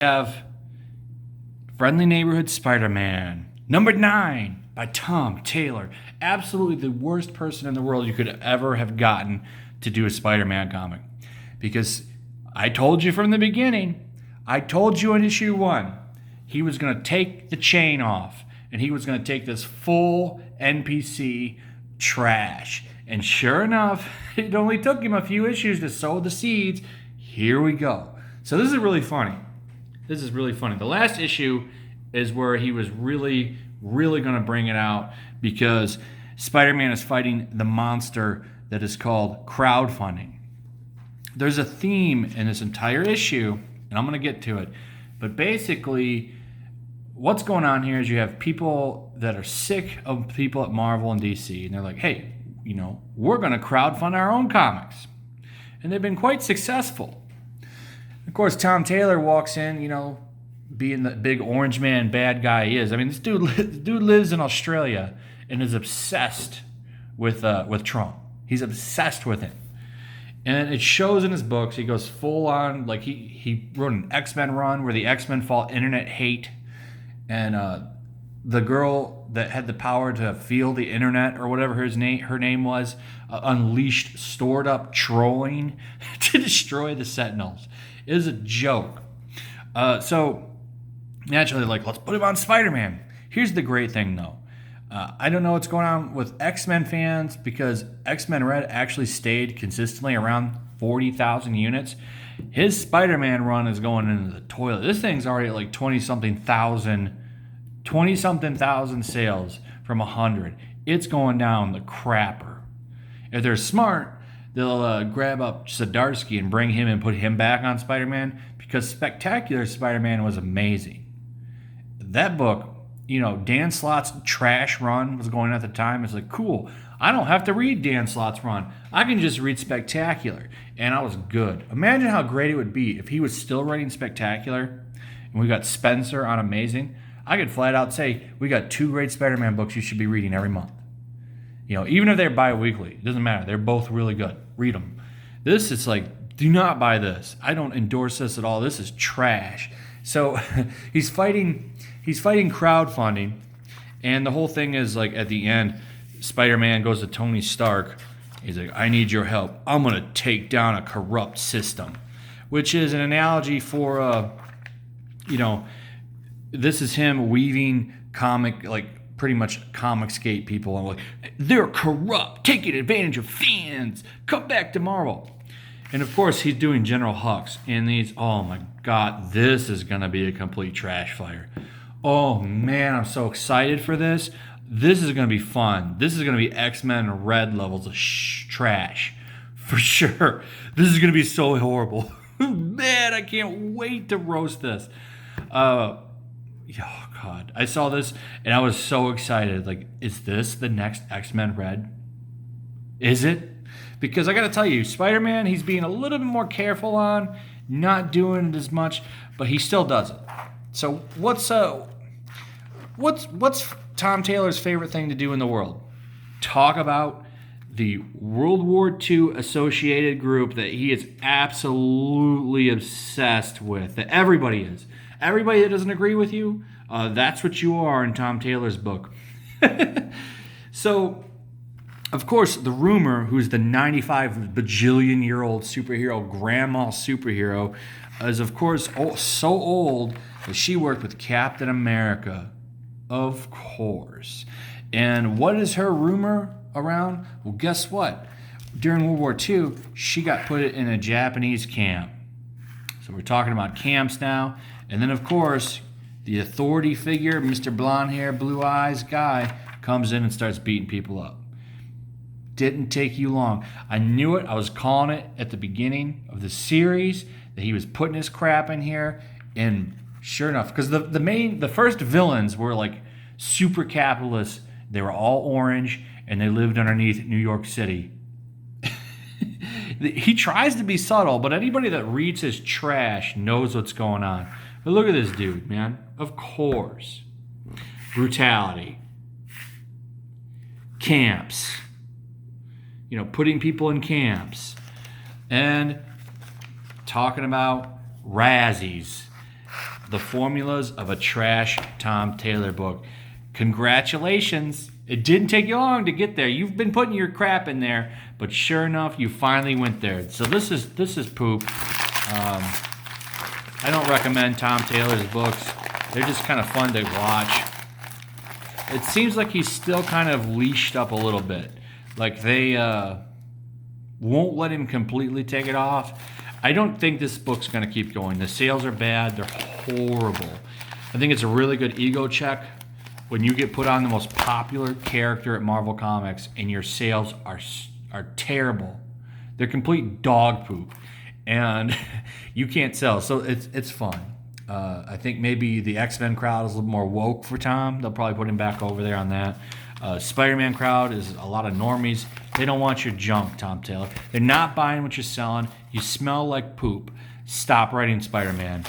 have Friendly Neighborhood Spider-Man, number 9 by Tom Taylor. Absolutely the worst person in the world you could ever have gotten to do a Spider-Man comic. Because I told you from the beginning, I told you in issue 1, he was going to take the chain off and he was going to take this full NPC trash. And sure enough, it only took him a few issues to sow the seeds. Here we go. So this is really funny. The last issue is where he was really going to bring it out because Spider-Man is fighting the monster that is called crowdfunding. There's a theme in this entire issue, and I'm going to get to it. But basically, what's going on here is you have people that are sick of people at Marvel and DC, and they're like, hey, we're going to crowdfund our own comics. And they've been quite successful. Of course, Tom Taylor walks in, being the big orange man bad guy he is. I mean, this dude lives in Australia and is obsessed with Trump. He's obsessed with him. And it shows in his books. He goes full on, like he wrote an X-Men run where the X-Men fought internet hate. And the girl that had the power to feel the internet or whatever her name was, unleashed stored up trolling to destroy the Sentinels. It is a joke. So naturally, let's put him on Spider-Man. Here's the great thing, though. I don't know what's going on with X-Men fans because X-Men Red actually stayed consistently around 40,000 units. His Spider-Man run is going into the toilet. This thing's already at 20-something thousand sales from 100. It's going down the crapper. If they're smart, they'll grab up Zdarsky and bring him and put him back on Spider-Man because Spectacular Spider-Man was amazing. That book, Dan Slott's trash run was going at the time. It's cool. I don't have to read Dan Slott's run. I can just read Spectacular. And I was good. Imagine how great it would be if he was still writing Spectacular and we got Spencer on Amazing. I could flat out say, we got 2 great Spider-Man books you should be reading every month. Even if they're bi-weekly, it doesn't matter. They're both really good. Read them. This is do not buy this. I don't endorse this at all. This is trash. So he's fighting crowdfunding, and the whole thing is at the end, Spider-Man goes to Tony Stark. He's like, I need your help. I'm going to take down a corrupt system, which is an analogy for, this is him weaving pretty much Comicsgate people. I'm they're corrupt, taking advantage of fans. Come back to Marvel. And of course, he's doing General Hux. And oh my God, this is going to be a complete trash fire. Oh man, I'm so excited for this. This is going to be fun. This is going to be X-Men Red levels of trash. For sure. This is going to be so horrible. Man, I can't wait to roast this. Oh God, I saw this and I was so excited. Is this the next X-Men Red? Is it? Because I got to tell you, Spider-Man, he's being a little bit more careful on, not doing it as much, but he still does it. So what's Tom Taylor's favorite thing to do in the world? Talk about the World War II associated group that he is absolutely obsessed with, that everybody is. Everybody that doesn't agree with you, that's what you are in Tom Taylor's book. So, of course, the rumor, who's the 95 bajillion-year-old superhero, grandma superhero, is, of course, so old that she worked with Captain America. Of course. And what is her rumor around? Well, guess what? During World War II, she got put in a Japanese camp. So we're talking about camps now. And then, of course, the authority figure, Mr. Blonde Hair, Blue Eyes guy, comes in and starts beating people up. Didn't take you long. I knew it. I was calling it at the beginning of the series that he was putting his crap in here. And sure enough, because the first villains were super capitalists. They were all orange and they lived underneath New York City. He tries to be subtle, but anybody that reads his trash knows what's going on. But look at this dude, man. Of course. Brutality. Camps. Putting people in camps. And talking about Razzies. The Formulas of a Trash Tom Taylor book. Congratulations. It didn't take you long to get there. You've been putting your crap in there, but sure enough, you finally went there. So this is poop. I don't recommend Tom Taylor's books. They're just kind of fun to watch. It seems like he's still kind of leashed up a little bit. Like they won't let him completely take it off. I don't think this book's going to keep going. The sales are bad. They're horrible. I think it's a really good ego check when you get put on the most popular character at Marvel Comics and your sales are terrible. They're complete dog poop, and you can't sell. So it's fun. I think maybe the X-Men crowd is a little more woke for Tom. They'll probably put him back over there on that. Spider-Man crowd is a lot of normies. They don't want your junk, Tom Taylor. They're not buying what you're selling. You smell like poop. Stop writing Spider-Man.